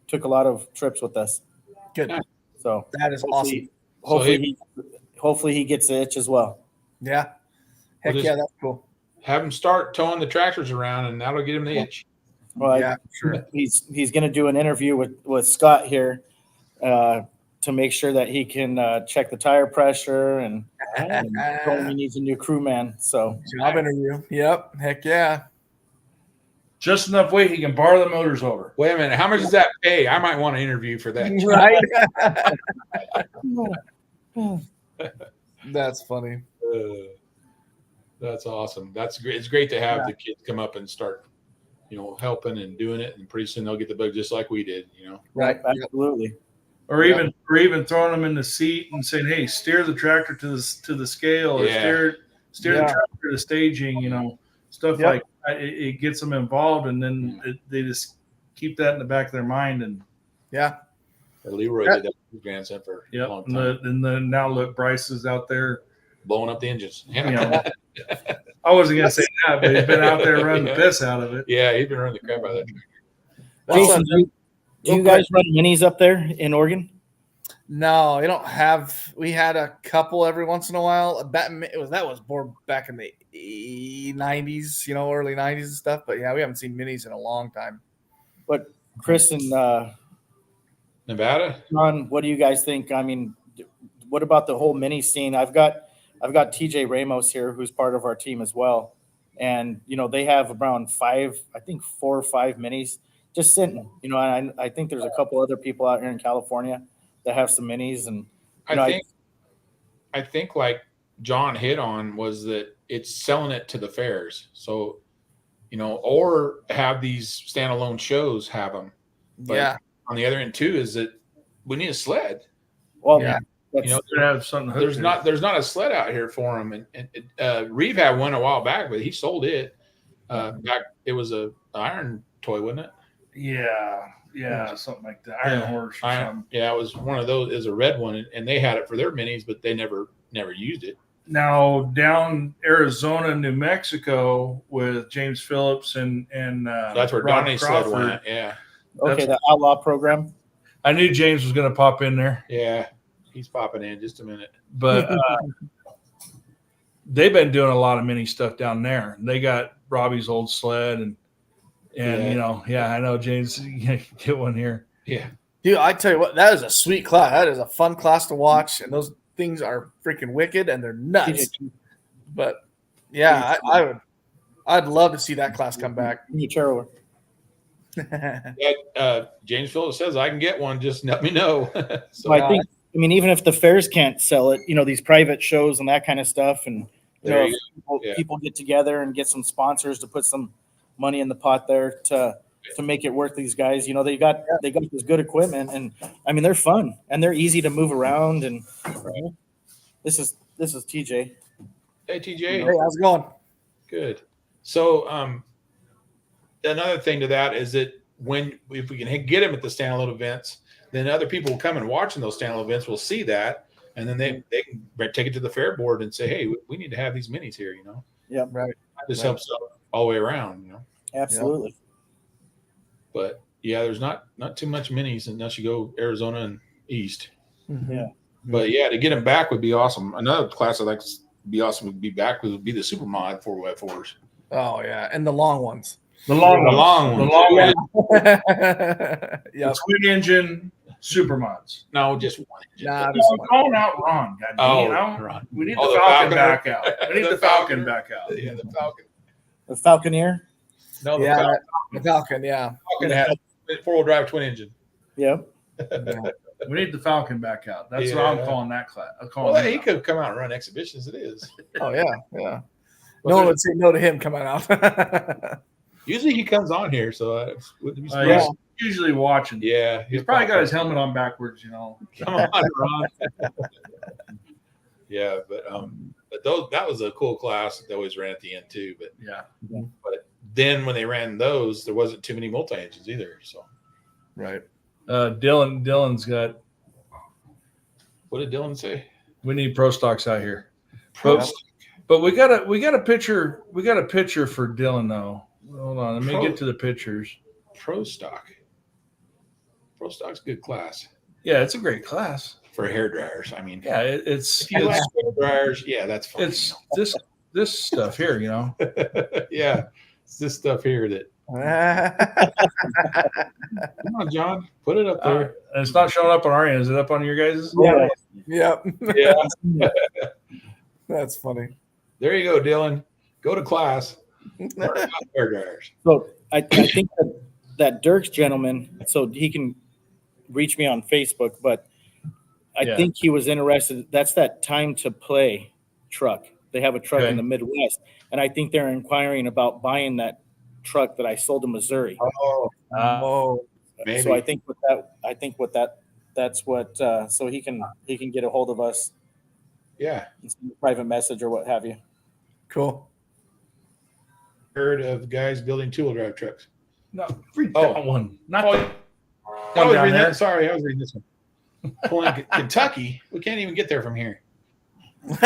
took a lot of trips with us. Good. So That is awesome. Hopefully he gets the itch as well. Yeah. Heck yeah, that's cool. Have him start towing the tractors around, and that'll get him the itch. Well, Yeah, sure. He's going to do an interview with Scott here to make sure that he can check the tire pressure and told him he needs a new crewman. So Job interview. Yep. Heck yeah. Just enough weight he can borrow the motors over. Wait a minute. How much does that pay? I might want to interview for that. Right. That's funny. That's awesome. That's great. It's great to have the kids come up and start, helping and doing it, and pretty soon they'll get the bug just like we did. Right. Absolutely. Or even throwing them in the seat and saying, "Hey, steer the tractor to the scale, or steer the tractor to staging." Stuff like that. It gets them involved, and then they just keep that in the back of their mind. And Leroy did that with his grandson for a long time. And then now look, Bryce is out there blowing up the engines. I wasn't gonna say that, but he's been out there running the piss out of it. Yeah, he's been running the crap out of that tractor. Jason, do you guys run minis up there in Oregon? No, we don't have. We had a couple every once in a while. That was more back in the 90s, early 90s and stuff. But yeah, we haven't seen minis in a long time. But Chris and Nevada, Ron, what do you guys think? I mean, what about the whole mini scene? I've got TJ Ramos here, who's part of our team as well, and they have around 4 or 5 minis just sitting. And I think there's a couple other people out here in California that have some minis, and I think like John hit on was that it's selling it to the fairs. So, or have these standalone shows have them. But on the other end too is that we need a sled. Well, have something. There's not a sled out here for them. And Reeve had one a while back, but he sold it. Back it was a iron toy, wasn't it? Yeah, something like that. Iron Horse. Or something. Yeah, it was one of those. Is a red one, and they had it for their minis, but they never used it. Now down Arizona, New Mexico with James Phillips and that's where Donnie sled went. Yeah. Okay, the Outlaw program. I knew James was going to pop in there. Yeah, he's popping in just a minute. But they've been doing a lot of mini stuff down there. They got Robbie's old sled and I know James get one here. Yeah. Dude, I tell you what, that is a sweet class. That is a fun class to watch, and those things are freaking wicked and they're nuts. But yeah, I'd love to see that class come back. James Phillips says I can get one. Just let me know. So I think, even if the fairs can't sell it, these private shows and that kind of stuff, and people get together and get some sponsors to put some money in the pot there to make it worth these guys. They got this good equipment, and they're fun and they're easy to move around. And this is TJ. Hey TJ, hey, how's it going? Good. So another thing to that is that if we can get them at the standalone events, then other people will come and watching those standalone events will see that, and then they can take it to the fair board and say, hey, we need to have these minis here. Yeah, right. This helps all the way around. Absolutely. Yeah. But yeah, there's not too much minis unless you go Arizona and east. Mm-hmm. Yeah. But yeah, to get them back would be awesome. Another class I'd like to be awesome would be back would be the super mod 4x4s. Oh yeah, and the long ones. The long ones. Yeah. Twin engine super mods. No, just one engine. Nah, calling out Ron. Ron. We need the Falcon back out. We need the Falcon back out. Yeah, the Falcon. The Falconeer. No, the Falcon. Yeah. Falcon has 4-wheel drive twin engine. Yeah. We need the Falcon back out. That's what I'm calling that class. Well, he could come out and run exhibitions. It is. Oh yeah, yeah. But no one would say no to him coming out. Usually he comes on here, so wouldn't be he's usually watching. Yeah, he's probably got his helmet on backwards. You know. Come on, Ron. Yeah, but that was a cool class that they always ran at the end too. But but then when they ran those, there wasn't too many multi engines either. So right. Dylan's got. What did Dylan say? We need pro stocks out here. But we got a picture. We got a picture for Dylan though. Hold on, let me get to the pictures. Pro stock's a good class. Yeah, it's a great class for hair dryers. I mean, yeah, it's if you like hair dryers. Yeah, that's fine. It's this stuff here, you know. Yeah, it's this stuff here that. Come on, John, put it up there. It's not showing up on our end. Is it up on your guys'? Yeah. Yep. Yeah. That's funny. There you go, Dylan. Go to class. Hair dryers. So I think that Dirk's gentleman, so he can reach me on Facebook, but I think he was interested. That's that Time to Play truck. They have a truck in the Midwest, and I think they're inquiring about buying that truck that I sold in Missouri. Maybe. So I think that's what so he can get a hold of us. Yeah. Private message or what have you. Cool. Heard of guys building two-wheel drive trucks? No, that one. Not I was reading that. Sorry, I was reading this one. Pulling Kentucky. We can't even get there from here. Long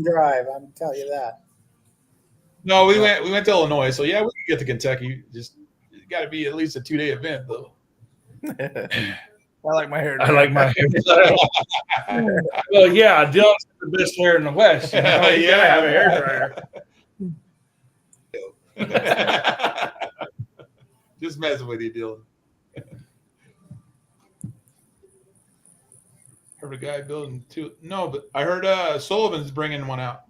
drive, I'm telling you that. No, we went to Illinois, so yeah, we can get to Kentucky. Just it's got to be at least a 2-day event, though. I like my hair. I like my hair. Well, yeah, Dylan's the best hair in the West. You know? You gotta have a hair dryer. Just messing with you, Dylan. Heard a guy building two. No, but I heard Sullivan's bringing one out.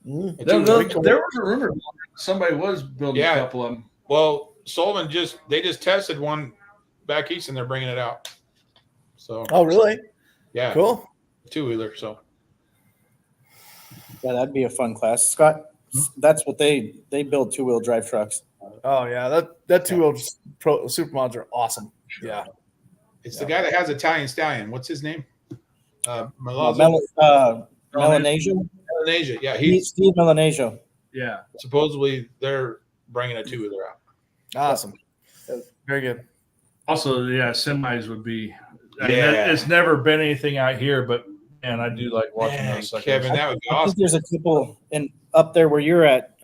There was a rumor somebody was building a couple of them. Well, Sullivan just tested one back east and they're bringing it out. So. Oh, really? Yeah. Cool. Two-wheeler. So. Yeah, that'd be a fun class, Scott. That's what they build two-wheel drive trucks. Oh yeah, that two-wheel supermods are awesome. Yeah. It's the guy that has Italian Stallion. What's his name? Melanesia. Melanesia. Yeah, Steve Melanesia. Yeah. Supposedly they're bringing a two-wheeler out. Awesome. Very good. Also, semis would be. It's never been anything out here, but man, I do like watching those. Kevin, that would be awesome. I think there's a couple up there where you're at,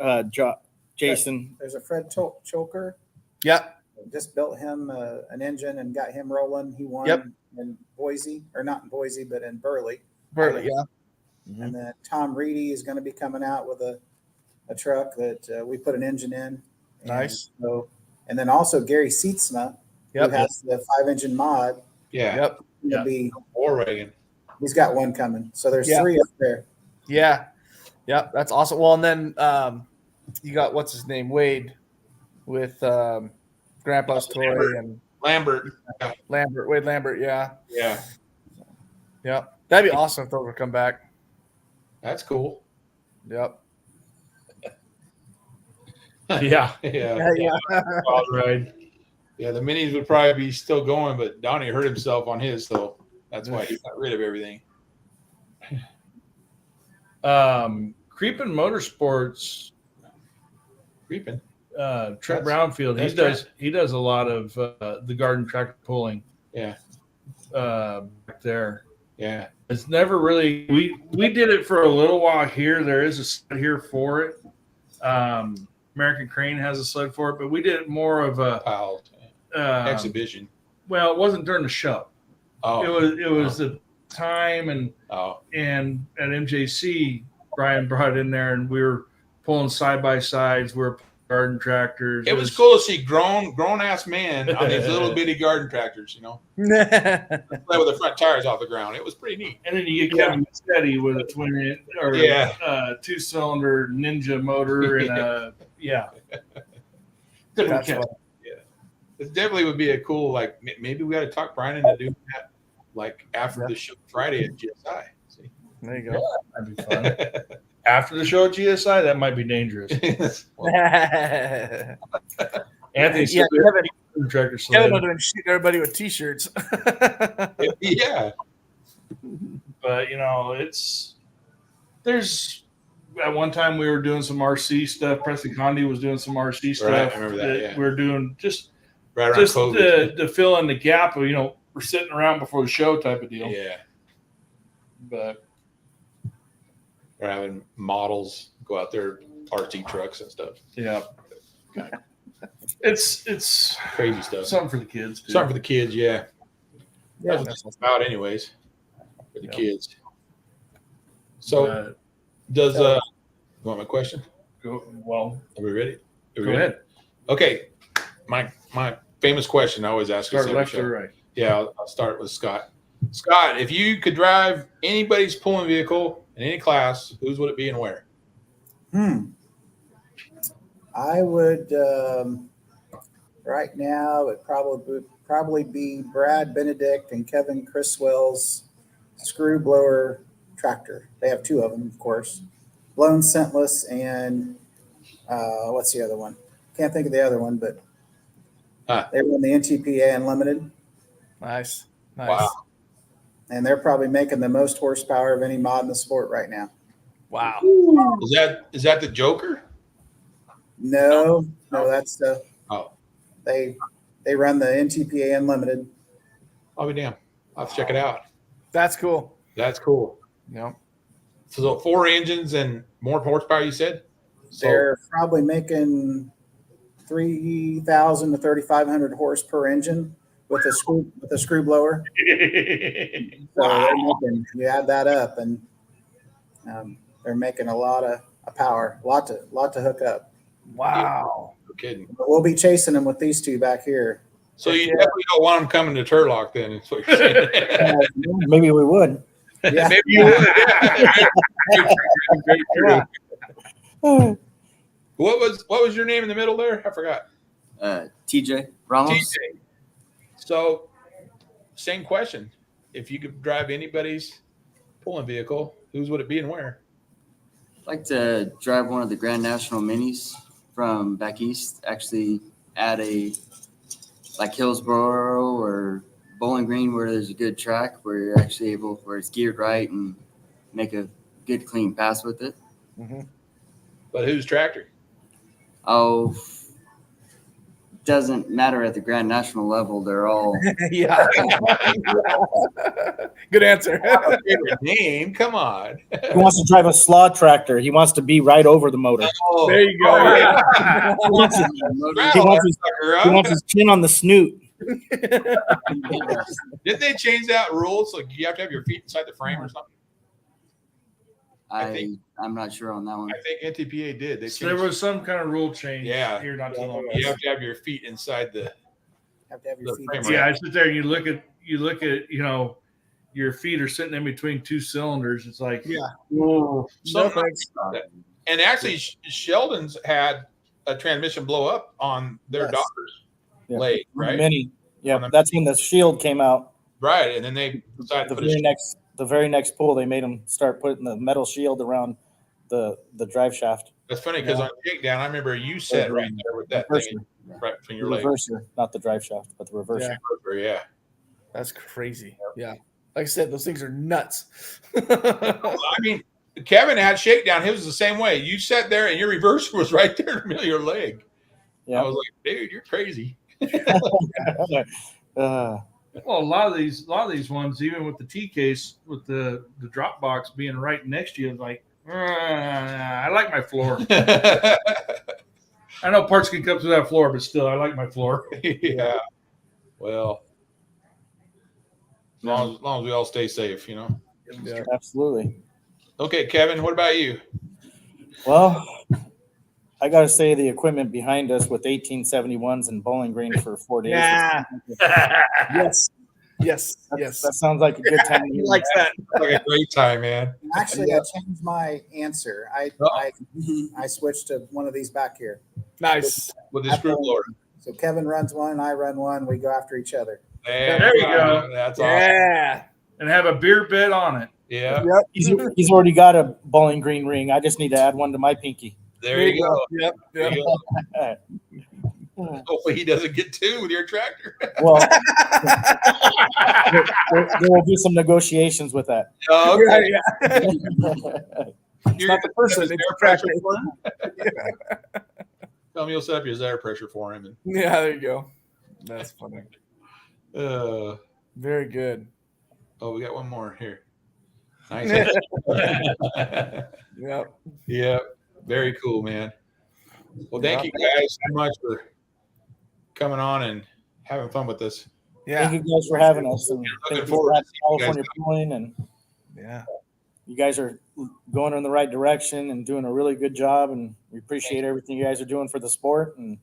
Jason. There's a Fred Choker. Yeah. Just built him an engine and got him rolling. He won in Boise, or not in Boise, but in Burley. Yeah. Mm-hmm. And then Tom Reedy is going to be coming out with a truck that we put an engine in. Nice. And then also Gary Seatsma, who has the 5-engine mod. Yeah. Be Warwagon. He's got one coming. So there's 3 up there. Yeah. Yep. That's awesome. Well, and then you got what's his name, Wade, with Grandpa's Toy and Lambert. Wade Lambert. Yeah. Yeah. Yep. That'd be awesome if those would come back. That's cool. Yep. Yeah. Right. Yeah, the minis would probably be still going, but Donnie hurt himself on his, so that's why he got rid of everything. Creepin' Motorsports. Creepin'. Trent Brownfield. He does a lot of the garden tractor pulling. Yeah. Back there. Yeah. It's never really we did it for a little while here. There is a sled here for it. American Crane has a sled for it, but we did it more of a exhibition. Well, it wasn't during the show. Oh. It was the time and at MJC Brian brought it in there and we were pulling side by sides. We were garden tractors. It was cool to see grown ass men on these little bitty garden tractors, play with the front tires off the ground. It was pretty neat. And then you get Kevin Steady with a twin or 2-cylinder Ninja motor and good. It definitely would be a cool, like, maybe we got to talk Brian into doing that, like, after the show Friday at GSI. See? There you go. That'd be fun. After the show at GSI, that might be dangerous. Anthony said Kevin would have been shooting everybody with T-shirts. Yeah. But, there's at one time we were doing some RC stuff. Preston Condi was doing some RC stuff. Right, I remember that, we were doing just COVID. to fill in the gap of, we're sitting around before the show type of deal. Yeah. But we're having models go out there, RT trucks and stuff. Yeah. It's crazy stuff. Something for the kids too. Something for the kids, yeah. Yeah, that's what it's about anyways. For the kids. So does you want my question? Well, are we ready? Go ahead. Okay. My famous question I always ask. Start left or right? Yeah, I'll start with Scott. Scott, if you could drive anybody's pulling vehicle in any class, whose would it be and where? I would right now it probably be Brad Benedict and Kevin Criswell's screw blower tractor. They have two of them, of course. Blown Scentless and what's the other one? Can't think of the other one, but they run the NTPA Unlimited. Nice. Wow. And they're probably making the most horsepower of any mod in the sport right now. Wow. Is that the Joker? No, that's the. Oh. They run the NTPA Unlimited. I'll be damned. I'll have to check it out. That's cool. That's cool. Yep. So 4 engines and more horsepower, you said? They're probably making 3,000 to 3,500 horse per engine with a screw blower. So you add that up, and they're making a lot of power, lot to hook up. Wow. No kidding. But we'll be chasing them with these two back here. So you definitely don't want them coming to Turlock then. Is what you're saying. Maybe we would. Yeah. Maybe you would. Very true. Yeah. What was your name in the middle there? I forgot. TJ Ramos. TJ. So, same question. If you could drive anybody's pulling vehicle, whose would it be and where? I'd like to drive one of the Grand National Minis from back east. Actually, at like Hillsboro or Bowling Green, where there's a good track where you're actually where it's geared right and make a good clean pass with it. Mm-hmm. But whose tractor? Oh, doesn't matter at the Grand National level. They're all yeah. Good answer. Favorite name? Come on. He wants to drive a slaw tractor. He wants to be right over the motor. Oh, there you go. Yeah. He wants his chin on the snoot. Didn't they change that rule? So you have to have your feet inside the frame or something? I'm not sure on that one. I think NTPA did. So there was some kind of rule change. Yeah. Here not too long ago. You have to have your feet inside the. Have to have your feet. Yeah, I sit there and you look at your feet are sitting in between two cylinders. It's like And actually, Sheldon's had a transmission blow up on their daughter's leg, right? Mini. Yeah, that's when the shield came out. Right, and then they decided the very next pull, they made them start putting the metal shield around the drive shaft. That's funny because on Shakedown, I remember you sat right there with that thing right between your legs. Reverser, not the drive shaft, but the reverser. Yeah. That's crazy. Yeah. Like I said, those things are nuts. I mean, Kevin had Shakedown. He was the same way. You sat there and your reverser was right there in the middle of your leg. Yeah. I was like, dude, you're crazy. Well, a lot of these ones, even with the T case, with the drop box being right next to you, like, I like my floor. I know parts can come through that floor, but still, I like my floor. Yeah. Well, as long as we all stay safe, Yeah, absolutely. Okay, Kevin, what about you? Well, I got to say the equipment behind us with 1871s and Bowling Green for 4 days. Yeah. Yes. That sounds like a good time. He likes that. Like a great time, man. Actually, I changed my answer. I switched to one of these back here. Nice. With the screw blower. So Kevin runs one, I run one. We go after each other. There you go. That's awesome. Yeah. And have a beer bet on it. Yeah. Yep. He's already got a Bowling Green ring. I just need to add one to my pinky. There you go. Yep. There you go. Hopefully he doesn't get two with your tractor. Well, there will be some negotiations with that. Oh, okay. It's not the person. It's the tractor. Tell him you'll set up his air pressure for him. Yeah, there you go. That's funny. Very good. Oh, we got one more here. Nice. Yep. Yeah. Very cool, man. Well, thank you guys so much for coming on and having fun with us. Yeah. Thank you guys for having us. And Looking thank you forward for to seeing you California guys. Pulling, and Yeah. you guys are going in the right direction and doing a really good job. And we appreciate everything you guys are doing for the sport, and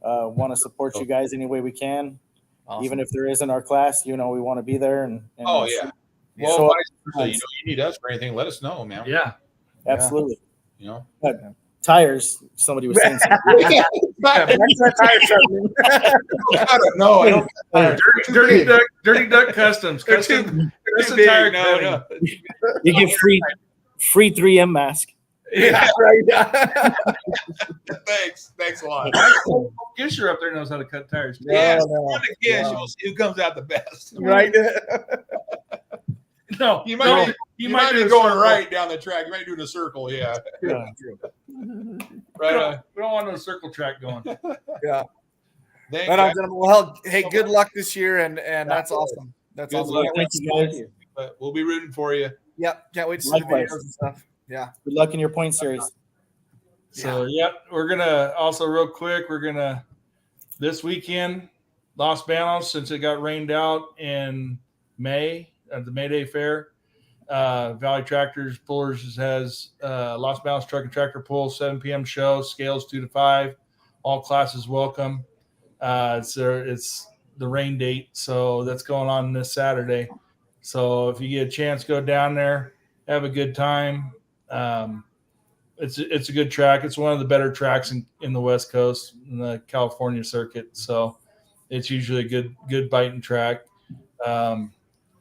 want to support you guys any way we can. Awesome. Even if there isn't our class, we want to be there. And Oh, yeah. Well, So- vice versa, you need us for anything, let us know, man. Yeah. absolutely. You know? Tires, somebody was saying something. Yeah, back to that tire sharpening. I don't know. I don't Dirty Duck Customs. They're Custom too big. tire No, coating. no. You get free 3M mask. Yeah, right. Thanks a lot. Gisher up there knows how to cut tires. Yeah, no. one to guess. You'll see who comes out the best. Right. No, You might you might do be a going circle. right down the track. You might be doing a circle. Yeah. Yeah. Right. We don't want no circle track going. Thank Right you. on, gentlemen. Well, hey, good luck this year, and that's awesome. That's Good awesome. luck. Can't wait to Thank you, see guys. But we'll be rooting for you. Yep, can't wait to see the Likewise. videos and stuff. Yeah. Good luck in your point series. So, yep, we're gonna also real quick. We're gonna this weekend, Los Banos, since it got rained out in May at the May Day Fair. Valley Tractors Pullers has Los Banos Truck and Tractor Pull 7 p.m. show. Scales 2 to 5. All classes welcome. It's the rain date, so that's going on this Saturday. So if you get a chance, go down there, have a good time. It's a good track. It's one of the better tracks in the West Coast, in the California circuit. So it's usually a good biting track.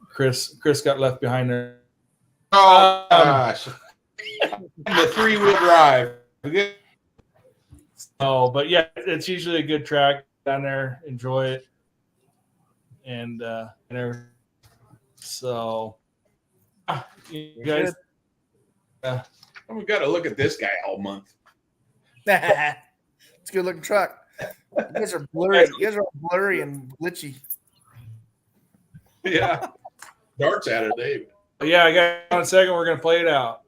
Chris got left behind there. Oh gosh. The 3-wheel drive. Good. Oh, but yeah, it's usually a good track down there. Enjoy it, and everything. So, you guys, We've got to look at this guy all month. It's a good looking truck. You guys are blurry. You guys are all blurry and glitchy. Yeah. Darts at it, Dave. yeah, I got 1 second. We're gonna play it out.